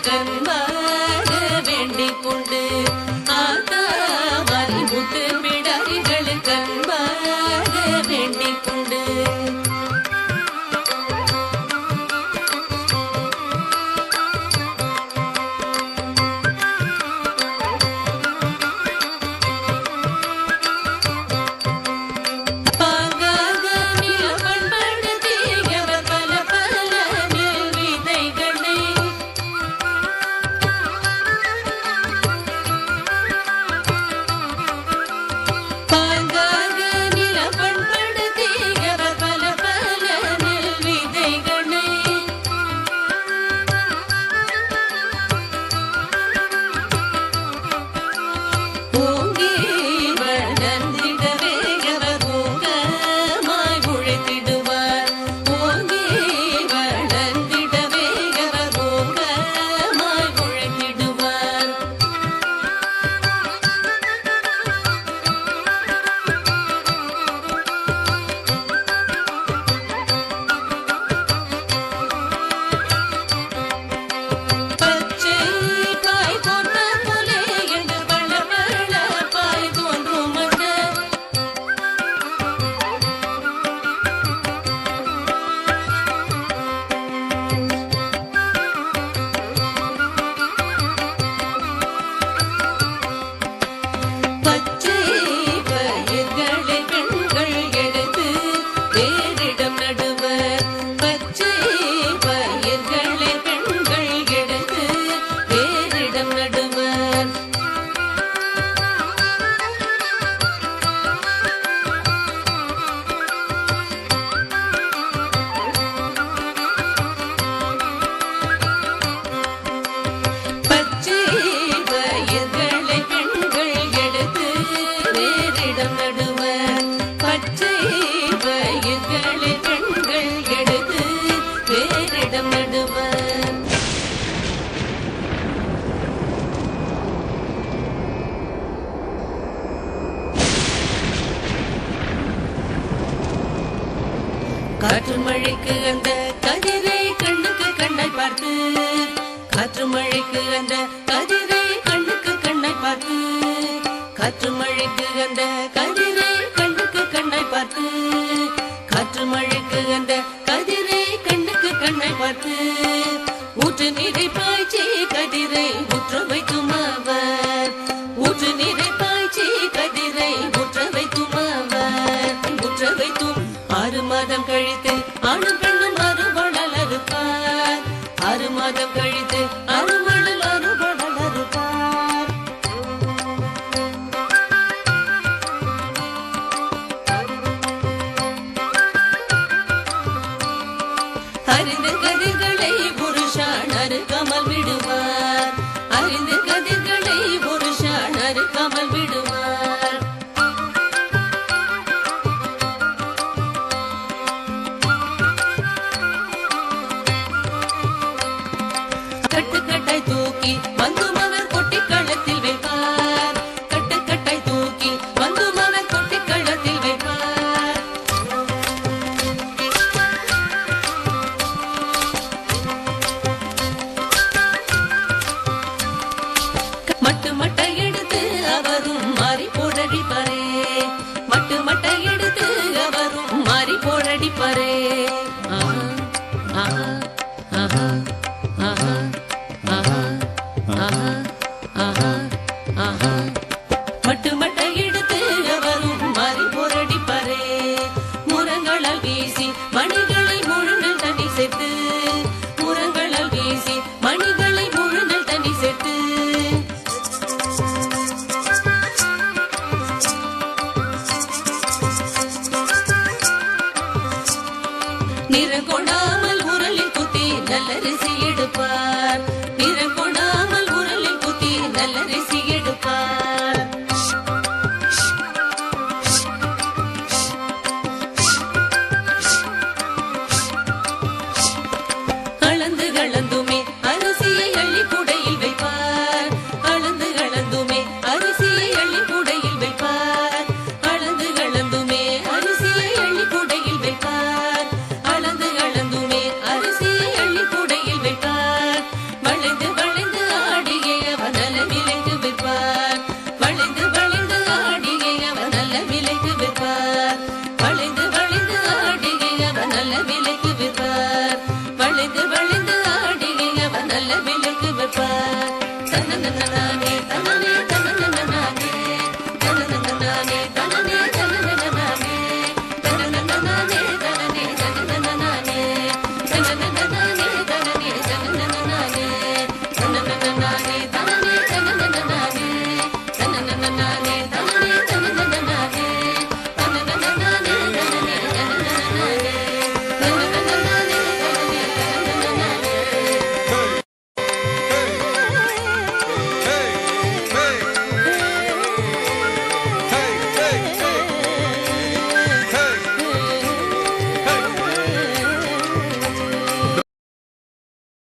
கண்பாக வேண்டிக் கொண்டு ஆத்தா மறிமுட்டு பிடாரிகள் கண்பாக வேண்டிக் கொண்டு காற்று மழைக்கு அந்த கதிரை கண்ணுக்கு கண்ணாய் பார்த்து காற்று மழைக்கு அந்த கதிரை கண்ணுக்கு கண்ணாய் பார்த்து காற்று மழைக்கு அந்த கதிரை கண்ணுக்கு கண்ணாய் பார்த்து காற்று மழைக்கு அந்த கதிரை கண்ணுக்கு கண்ணாய் பார்த்து ஊற்று நீரை பாய்ச்சி கதிரை ஊற்ற வைக்கும் அவர் ஊற்று நீரை பாய்ச்சி கதிரை ஊற்ற வைக்கும் அவர் ஊற்ற வைத்தும் 6 மாதம் கழித்து ஆணும் பெண்ணும் அறுவடல் அறுப்பார் 6 மாதம் கழித்து அறுவடல் அறுப்பார் அறிந்து கதிர்களை புருஷான் அறுக்காமல் விடுவார் அறிந்து கதிர்களை புருஷான் அறுக்காமல் விடுவார் கட்டுக்கட்டாய் தூக்கி வந்து மலர் கொட்டி களத்தில் வைப்பார் கட்டுக்கட்டாய் தூக்கி வந்து மலர் கொட்டி களத்தில் வைப்பார் மட்டு மட்டை எடுத்து அவரும் மாறி போடடிப்பாரே மட்டு மட்டை எடுத்து அவரும் மாறி போடடிப்பாரே ஆஹா ஆஹா ஆஹா ஆஹா ஆஹா ஆஹா ஆஹா மட்டு மட்டை எடுத்து அவரும் மாறி போரடிப்பாரே முரங்களால் வீசி மணிகளை முழுநல் தண்ணி சேர்த்து முரங்களால் வீசி மணிகளை முழுநல் தண்ணி சேர்த்து நிறம் கொடாமல் உரலில் குத்தி நல்லரிசி எடுப்பார் நிறம் கொடாமல் உரலில் குத்தி நல்லரிசி எடுப்பார் அளந்து கலந்துமே அரிசியை அள்ளி குடை